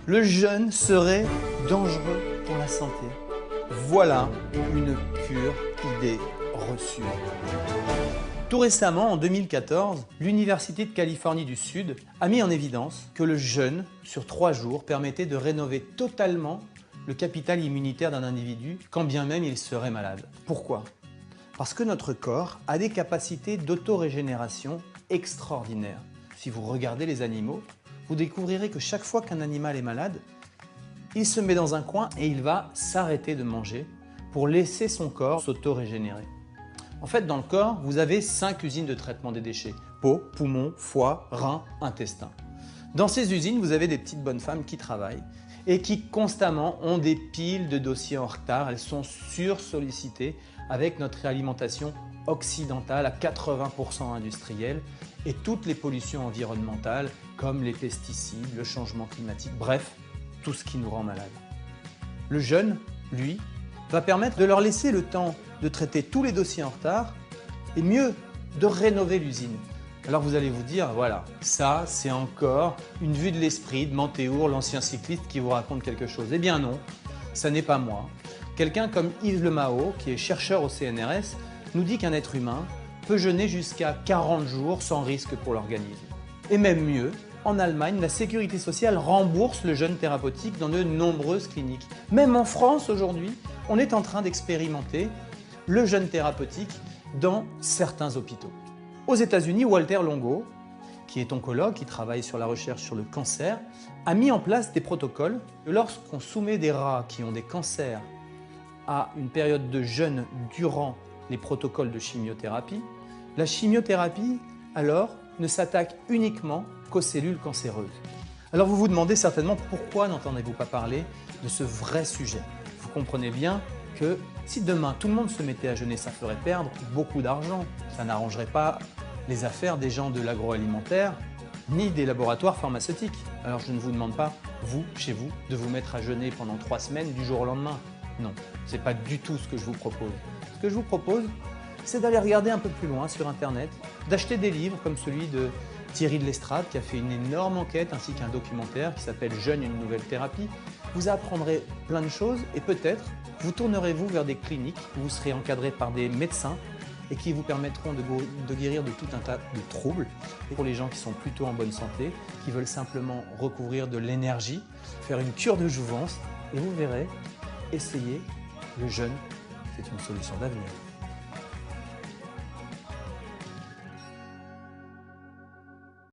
Le jeûne serait dangereux pour la santé. Voilà une pure idée reçue. Tout récemment, en 2014, l'Université de Californie du Sud a mis en évidence que le jeûne sur 3 jours permettait de rénover totalement le capital immunitaire d'un individu, quand bien même il serait malade. Pourquoi? Parce que notre corps a des capacités d'autorégénération extraordinaires. Si vous regardez les animaux, vous découvrirez que chaque fois qu'un animal est malade, il se met dans un coin et il va s'arrêter de manger pour laisser son corps s'autorégénérer. En fait, dans le corps, vous avez 5 usines de traitement des déchets. Peau, poumons, foie, reins, intestin. Dans ces usines, vous avez des petites bonnes femmes qui travaillent et qui constamment ont des piles de dossiers en retard. Elles sont sursollicitées avec notre alimentation occidentale à 80% industrielle et toutes les pollutions environnementales comme les pesticides, le changement climatique, bref, tout ce qui nous rend malades. Le jeûne, lui, va permettre de leur laisser le temps de traiter tous les dossiers en retard et mieux, de rénover l'usine. Alors vous allez vous dire, voilà, ça c'est encore une vue de l'esprit de Mantéour, l'ancien cycliste qui vous raconte quelque chose. Eh bien non, ça n'est pas moi. Quelqu'un comme Yves Lemao, qui est chercheur au CNRS, nous dit qu'un être humain peut jeûner jusqu'à 40 jours sans risque pour l'organisme. Et même mieux, en Allemagne, la sécurité sociale rembourse le jeûne thérapeutique dans de nombreuses cliniques. Même en France aujourd'hui, on est en train d'expérimenter le jeûne thérapeutique dans certains hôpitaux. Aux États-Unis, Walter Longo, qui est oncologue, qui travaille sur la recherche sur le cancer, a mis en place des protocoles. Lorsqu'on soumet des rats qui ont des cancers à une période de jeûne durant les protocoles de chimiothérapie, la chimiothérapie, alors, ne s'attaque uniquement qu'aux cellules cancéreuses. Alors vous vous demandez certainement pourquoi n'entendez-vous pas parler de ce vrai sujet. Vous comprenez bien que si demain tout le monde se mettait à jeûner, ça ferait perdre beaucoup d'argent. Ça n'arrangerait pas les affaires des gens de l'agroalimentaire ni des laboratoires pharmaceutiques. Alors je ne vous demande pas, vous, chez vous, de vous mettre à jeûner pendant 3 semaines du jour au lendemain. Non, ce n'est pas du tout ce que je vous propose. Ce que je vous propose, c'est d'aller regarder un peu plus loin sur Internet, d'acheter des livres comme celui de Thierry de L'Estrade qui a fait une énorme enquête ainsi qu'un documentaire qui s'appelle « Jeûne, une nouvelle thérapie ». Vous apprendrez plein de choses et peut-être vous tournerez-vous vers des cliniques où vous serez encadré par des médecins et qui vous permettront de guérir de tout un tas de troubles. Et pour les gens qui sont plutôt en bonne santé, qui veulent simplement recouvrir de l'énergie, faire une cure de jouvence, et vous verrez, essayez, le jeûne, c'est une solution d'avenir.